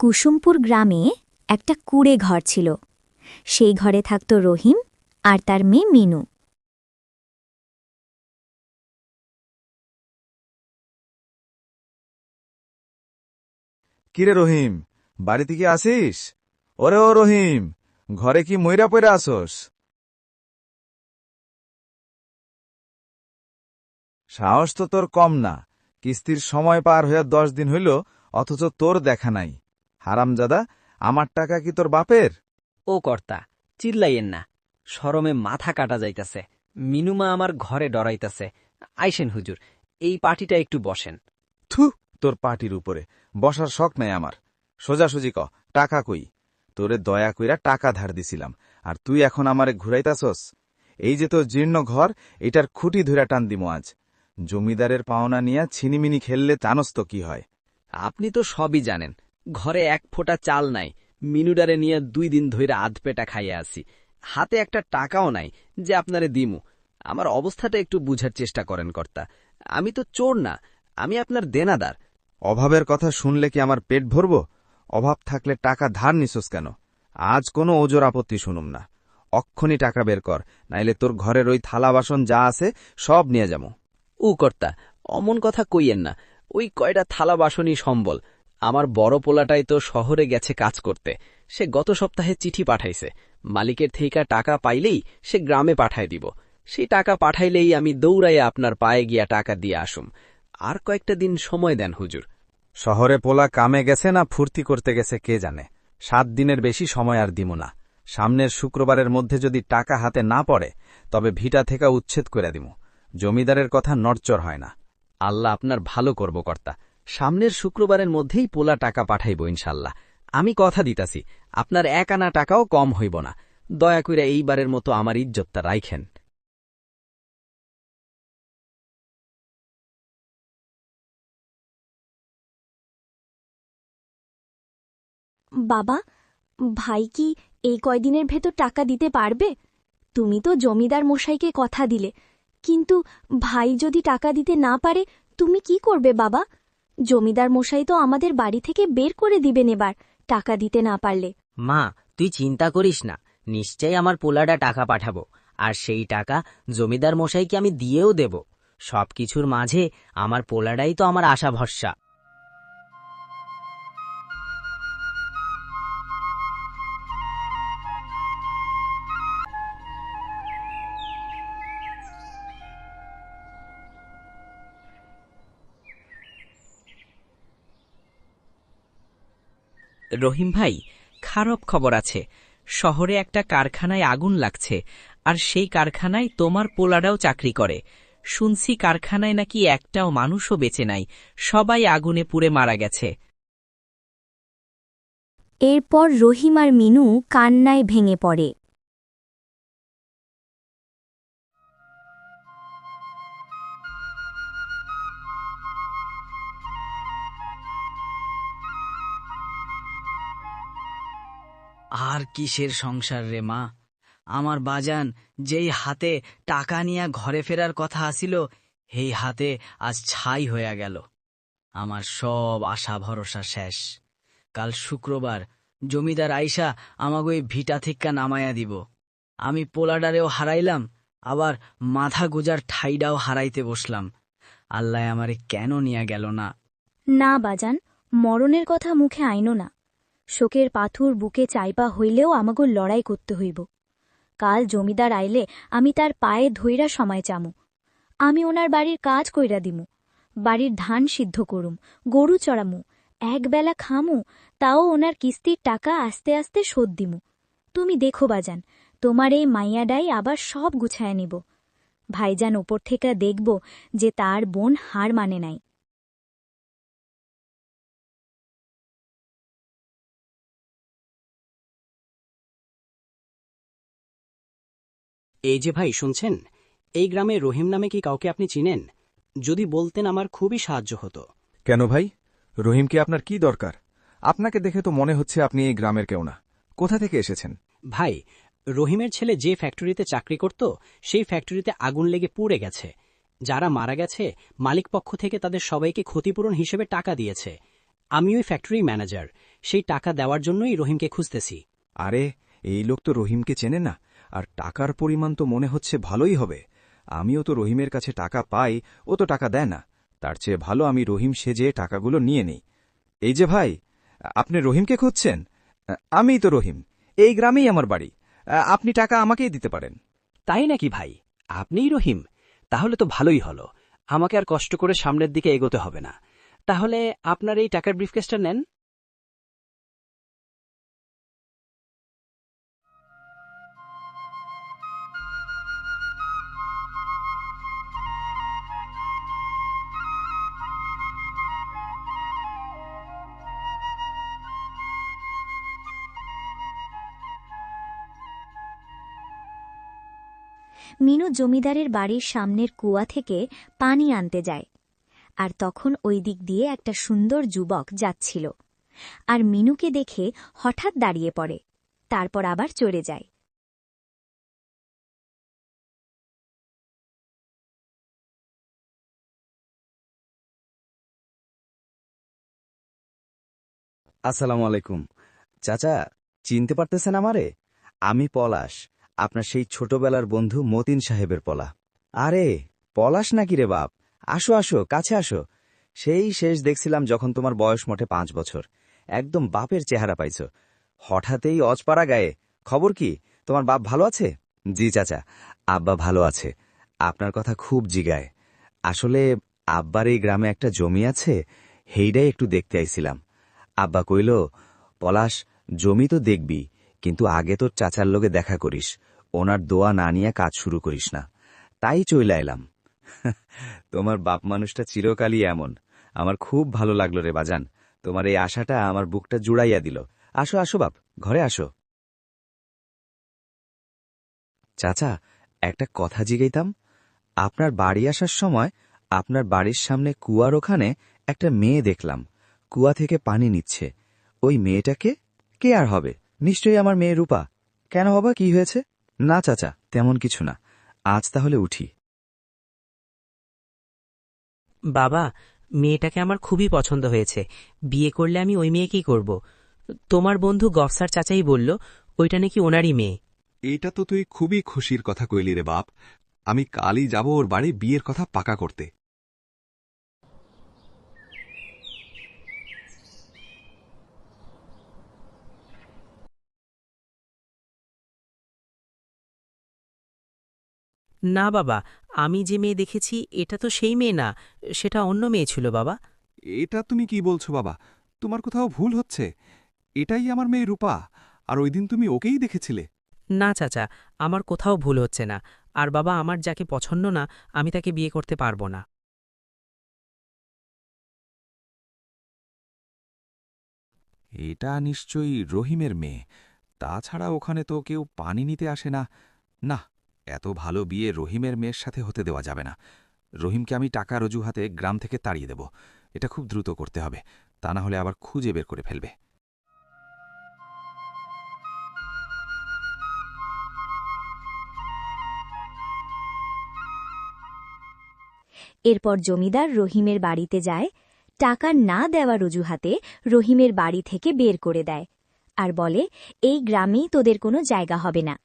কুসুমপুর গ্রামে একটা কুঁড়ে ঘর ছিল। সেই ঘরে থাকত রহিম আর তার মেয়ে মিনু। কিরে রহিম, বাড়িতে কি আসিস? ওরে ও রহিম, ঘরে কি মইরা পইরা আসস? সাহস তো তোর কম না। কিস্তির সময় পার হইয়া 10 দিন হইল, অথচ তোর দেখা নাই। হারামজাদা, আমার টাকা কি তোর বাপের? ও কর্তা, চিল্লাইয়েন না। শরমে মাথা কাটা যাইতাছে। মিনুমা আমার ঘরে ডরাইতাছে। আইসেন হুজুর, এই পার্টিটা একটু বসেন। থু, তোর পাটির উপরে বসার শখ নাই আমার। সোজাসুজি ক, টাকা কই? তোরে দয়া কইরা টাকা ধার দিছিলাম, আর তুই এখন আমারে ঘুরাইতাছস? এই যে তোর জীর্ণ ঘর, এটার খুঁটি ধইরা টান দিমু আজ। জমিদারের পাওনা নিয়া ছিনিমিনি খেললে জানস তো কি হয়। আপনি তো সবই জানেন। ঘরে এক ফোঁটা চাল নাই। মিনুডারে নিয়ে 2 দিন ধইরা আধপেটা খাইয়া আছি। হাতে একটা টাকাও নাই যে আপনারে দিমু। আমার অবস্থাটা একটু বুঝার চেষ্টা করেন কর্তা। আমি তো চোর না, আমি আপনার দেনাদার। অভাবের কথা শুনলে কি আমার পেট ভরব? অভাব থাকলে টাকা ধার নিছস কেন? আজ কোনো ওজোর আপত্তি শুনুম না। অক্ষণি টাকা বের কর, নাইলে তোর ঘরের ওই থালা বাসন যা আছে সব নিয়ে যাবো। উ কর্তা, অমন কথা কইয়েন না। ওই কয়টা থালা বাসনই সম্বল। আমার বড় পোলাটাই তো শহরে গেছে কাজ করতে। সে গত সপ্তাহে চিঠি পাঠাইছে। মালিকের থেইকা টাকা পাইলেই সে গ্রামে পাঠায় দিব। সেই টাকা পাঠাইলেই আমি দৌড়াইয়া আপনার পায়ে গিয়া টাকা দিয়ে আসুম। আর কয়েকটা দিন সময় দেন হুজুর। শহরে পোলা কামে গেছে না ফুর্তি করতে গেছে কে জানে। 7 দিনের বেশি সময় আর দিমু না। সামনের শুক্রবারের মধ্যে যদি টাকা হাতে না পড়ে, তবে ভিটা থেকে উচ্ছেদ করে দিমু। জমিদারের কথা নড়চড় হয় না। আল্লাহ আপনার ভালো করব কর্তা। সামনের শুক্রবারের মধ্যেই পোলা টাকা পাঠাইব ইনশাল্লাহ। আমি কথা দিতাছি, আপনার 1 আনা টাকাও কম হইব না। দয়া কইরা এইবারের মতো আমার ইজ্জতটা রাইখেন। বাবা, ভাই কি এই কয়দিনের ভেতর টাকা দিতে পারবে? তুমি তো জমিদার মশাইকে কথা দিলে, কিন্তু ভাই যদি টাকা দিতে না পারে তুমি কি করবে বাবা? জমিদার মশাই তো আমাদের বাড়ি থেকে বের করে দিবেন এবার, টাকা দিতে না পারলে। মা, তুই চিন্তা করিস না, নিশ্চয়ই আমার পোলাটা টাকা পাঠাবো। আর সেই টাকা জমিদার মশাইকে আমি দিয়েও দেব। সবকিছুর মাঝে আমার পোলাটাই তো আমার আশা ভরসা। রহিম ভাই, খারাপ খবর আছে। শহরে একটা কারখানায় আগুন লাগছে, আর সেই কারখানায় তোমার পোলাটাও চাকরি করে। শুনছি কারখানায় নাকি একটাও মানুষও বেঁচে নাই, সবাই আগুনে পুড়ে মারা গেছে। এরপর রহিম আর মিনু কান্নায় ভেঙে পড়ে। আর কিসের সংসার রে মা! আমার বাজান যেই হাতে টাকা নিয়া ঘরে ফেরার কথা আসিল, সেই হাতে আজ ছাই হইয়া গেল। আমার সব আশা ভরসা শেষ। কাল শুক্রবার জমিদার আইসা আমাকে ওই ভিটা থিক্কা নামাইয়া দিব। আমি পোলাডারেও হারাইলাম, আবার মাথা গুজার ঠাইডাও হারাইতে বসলাম। আল্লাহ আমারে কেন নিয়া গেল না? না বাজান, মরণের কথা মুখে আইনো না। শোকের পাথর বুকে চাইপা হইলেও আমাগো লড়াই করতে হইব। কাল জমিদার আইলে আমি তার পায়ে ধইরা সময় চামু। আমি ওনার বাড়ির কাজ কইরা দিমু, বাড়ির ধান সিদ্ধ করুম, গরু চড়ামু, একবেলা খামু, তাও ওনার কিস্তির টাকা আস্তে আস্তে শোধ দিমু। তুমি দেখো বাজান, তোমার এই মাইয়াডাই আবার সব গুছায় নিব। ভাইজান ওপর থেকে দেখব যে তার বোন হার মানে নাই। এই যে ভাই, শুনছেন? এই গ্রামে রহিম নামে কি কাউকে আপনি চিনেন? যদি বলতেন আমার খুবই সাহায্য হতো। কেন ভাই, রহিমকে আপনার কি দরকার? আপনাকে দেখে তো মনে হচ্ছে আপনি এই গ্রামের কেউ না। কোথা থেকে এসেছেন? ভাই, রহিমের ছেলে যে ফ্যাক্টরিতে চাকরি করত, সেই ফ্যাক্টরিতে আগুন লেগে পুড়ে গেছে। যারা মারা গেছে, মালিক পক্ষ থেকে তাদের সবাইকে ক্ষতিপূরণ হিসেবে টাকা দিয়েছে। আমি ওই ফ্যাক্টরি ম্যানেজার, সেই টাকা দেওয়ার জন্যই রহিমকে খুঁজতেছি। আরে, এই লোক তো রহিমকে চেনে না, আর টাকার পরিমাণ তো মনে হচ্ছে ভালোই হবে। আমিও তো রহিমের কাছে টাকা পাই, ও তো টাকা দেয় না। তার চেয়ে ভালো আমি রহিম সেজে টাকাগুলো নিয়ে নেই। এই যে ভাই, আপনি রহিমকে খুঁজছেন? আমিই তো রহিম, এই গ্রামেই আমার বাড়ি। আপনি টাকা আমাকেই দিতে পারেন। তাই নাকি ভাই? আপনিই রহিম? তাহলে তো ভালোই হলো, আমাকে আর কষ্ট করে সামনের দিকে এগোতে হবে না। তাহলে আপনার এই টাকার ব্রিফকেসটা নেন। মিনু জমিদারের বাড়ির সামনের কুয়া থেকে পানি আনতে যায়, আর তখন ওই দিক দিয়ে একটা সুন্দর যুবক যাচ্ছিল, আর মিনুকে দেখে হঠাৎ দাঁড়িয়ে পড়ে, তারপর আবার চড়ে যায়। আসসালামু আলাইকুম। চাচা, চিনতে পারতেছেন আমারে? আমি পলাশ, আপনার সেই ছোটবেলার বন্ধু মতিন সাহেবের পলা। আরে, পলাশ নাকি রে বাপ? আসো আসো, কাছে আসো। সেই শেষ দেখছিলাম যখন তোমার বয়স মোটে 5 বছর। একদম বাপের চেহারা পাইছ। হঠাৎই অজপাড়া গায়ে। খবর কি, তোমার বাপ ভালো আছে? জি চাচা, আব্বা ভালো আছে। আপনার কথা খুব জিগায়। আসলে আব্বার এই গ্রামে একটা জমি আছে, হেইডাই একটু দেখতে আইছিলাম। আব্বা কইল, পলাশ, জমি তো দেখবি, কিন্তু আগে তোর চাচার লগে দেখা করিস, ওনার দোয়া না নিয়ে কাজ শুরু করিস না। তাই চইলা এলাম। তোমার বাপ মানুষটা চিরকালই এমন। আমার খুব ভালো লাগলো রে বাজান, তোমার এই আশাটা আমার বুকটা জুড়াইয়া দিল। আসো আসো বাপ, ঘরে আসো। চাচা, একটা কথা জিগাইতাম। আপনার বাড়ি আসার সময় আপনার বাড়ির সামনে কুয়ার ওখানে একটা মেয়ে দেখলাম, কুয়া থেকে পানি নিচ্ছে। ওই মেয়েটাকে? কে আর হবে? নিশ্চয়ই আমার মেয়ে রূপা। কেন বাবা, কি হয়েছে? না চাচা, তেমন কিছু না। আজ তাহলে উঠি। বাবা, মেয়েটাকে আমার খুবই পছন্দ হয়েছে। বিয়ে করলে আমি ওই মেয়েকেই করব। তোমার বন্ধু গফসার চাচাই বলল ওইটা নাকি ওনারই মেয়ে। এইটা তো তুই খুবই খুশির কথা কইলি রে বাপ। আমি কালই যাব ওর বাড়ি বিয়ের কথা পাকা করতে। না বাবা, আমি যে মেয়ে দেখেছি এটা তো সেই মেয়ে না, সেটা অন্য মেয়ে ছিল বাবা। এটা তুমি কি বলছো বাবা? তোমার কোথাও ভুল হচ্ছে। এটাই আমার মেয়ে রূপা, আর ওই দিন তুমি ওকেই দেখেছিলে। না চাচা, আমার কোথাও ভুল হচ্ছে না। আর বাবা, আমার যাকে পছন্দ না আমি তাকে বিয়ে করতে পারবো না। এটা নিশ্চয়ই রহিমের মেয়ে। তাছাড়া ওখানে তো কেউ পানি নিতে আসে না। না, এত ভালো বিয়ে রহিমের মেয়ের সাথে হতে দেওয়া যাবে না। রহিমকে আমি টাকার অজুহাতে গ্রাম থেকে তাড়িয়ে দেব। এটা খুব দ্রুত করতে হবে, তা না হলে আবার খুঁজে বের করে ফেলবে। এরপর জমিদার রহিমের বাড়িতে যায়, টাকা না দেওয়ার অজুহাতে রহিমের বাড়ি থেকে বের করে দেয়, আর বলে এই গ্রামেই তোদের কোনো জায়গা হবে না।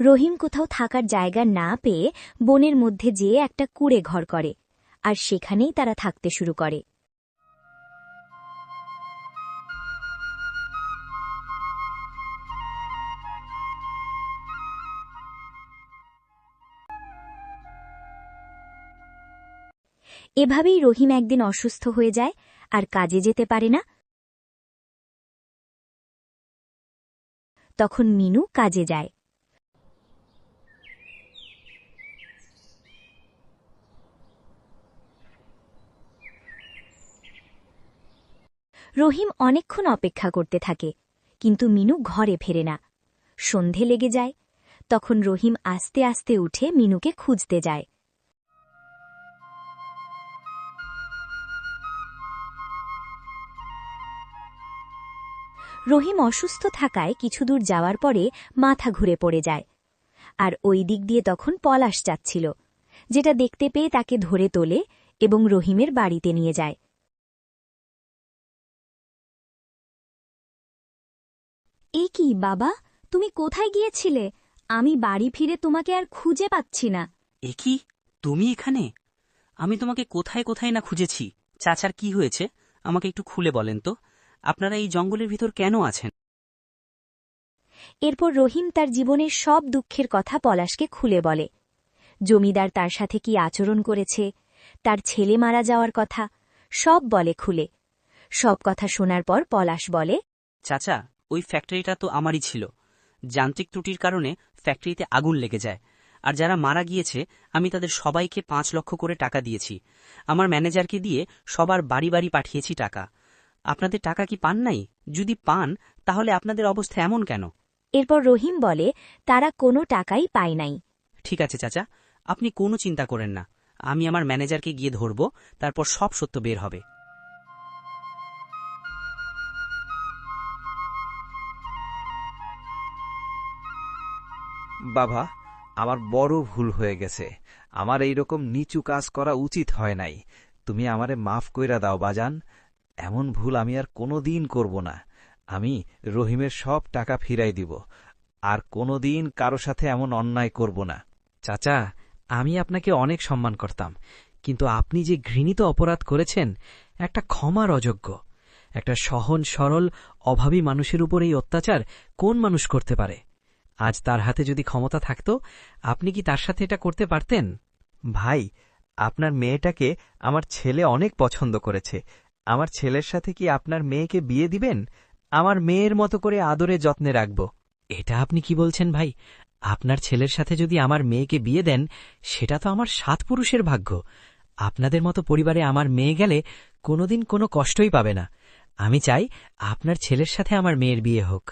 রহিম কোথাও থাকার জায়গা না পেয়ে বনের মধ্যে যেয়ে একটা কুঁড়ে ঘর করে, আর সেখানেই তারা থাকতে শুরু করে। এভাবেই রহিম একদিন অসুস্থ হয়ে যায় আর কাজে যেতে পারে না। তখন মিনু কাজে যায়। রহিম অনেকক্ষণ অপেক্ষা করতে থাকে, কিন্তু মিনু ঘরে ফেরে না। সন্ধে লেগে যায়, তখন রহিম আস্তে আস্তে উঠে মিনুকে খুঁজতে যায়। রহিম অসুস্থ থাকায় কিছু দূর যাওয়ার পরে মাথা ঘুরে পড়ে যায়। আর ওই দিক দিয়ে তখন পলাশ যাচ্ছিল, যেটা দেখতে পেয়ে তাকে ধরে তোলে এবং রহিমের বাড়িতে নিয়ে যায়। এ কি বাবা, তুমি কোথায় গিয়েছিলে? আমি বাড়ি ফিরে তোমাকে আর খুঁজে পাচ্ছি না। এ কি, তুমি এখানে? আমি তোমাকে কোথায় কোথায় না খুঁজেছি। চাচার কি হয়েছে আমাকে একটু খুলে বলেন তো। আপনারা এই জঙ্গলের ভিতর কেন আছেন? এরপর রহিম তার জীবনের সব দুঃখের কথা পলাশকে খুলে বলে। জমিদার তার সাথে কি আচরণ করেছে, তার ছেলে মারা যাওয়ার কথা, সব বলে খুলে। সব কথা শোনার পর পলাশ বলে, চাচা, ওই ফ্যাক্টরিটা তো আমারই ছিল। যান্ত্রিক ত্রুটির কারণে ফ্যাক্টরিতে আগুন লেগে যায়, আর যারা মারা গিয়েছে আমি তাদের সবাইকে ৫ লক্ষ করে টাকা দিয়েছি। আমার ম্যানেজারকে দিয়ে সবার বাড়ি বাড়ি পাঠিয়েছি টাকা। আপনাদের টাকা কি পান নাই? যদি পান তাহলে আপনাদের অবস্থা এমন কেন? এরপর রহিম বলে তারা কোনো টাকাই পায় নাই। ঠিক আছে চাচা, আপনি কোনো চিন্তা করেন না। আমি আমার ম্যানেজারকে গিয়ে ধরব, তারপর সব সত্য বের হবে। বাবা, আমার বড় ভুল হয়ে গেছে। আমার এইরকম নিচু কাজ করা উচিত হয় নাই। তুমি আমারে মাফ কইরা দাও বাজান। এমন ভুল আমি আর কোনোদিন করব না। আমি রহিমের সব টাকা ফিরাই দিব, আর কোনোদিন কারো সাথে এমন অন্যায় করব না। চাচা, আমি আপনাকে অনেক সম্মান করতাম, কিন্তু আপনি যে ঘৃণিত অপরাধ করেছেন, একটা ক্ষমার অযোগ্য। একটা সহন সরল অভাবী মানুষের উপর এই অত্যাচার কোন মানুষ করতে পারে? আজ তার হাতে যদি ক্ষমতা থাকত, আপনি কি তার সাথে এটা করতে পারতেন? ভাই, আপনার মেয়েটাকে আমার ছেলে অনেক পছন্দ করেছে। আমার ছেলের সাথে কি আপনার মেয়েকে বিয়ে দিবেন? আমার মেয়ের মতো করে আদরে যত্নে রাখব। এটা আপনি কি বলছেন ভাই? আপনার ছেলের সাথে যদি আমার মেয়েকে বিয়ে দেন, সেটা তো আমার ৭ পুরুষের ভাগ্য। আপনাদের মতো পরিবারে আমার মেয়ে গেলে কোনোদিন কোনো কষ্টই পাবে না। আমি চাই আপনার ছেলের সাথে আমার মেয়ের বিয়ে হোক।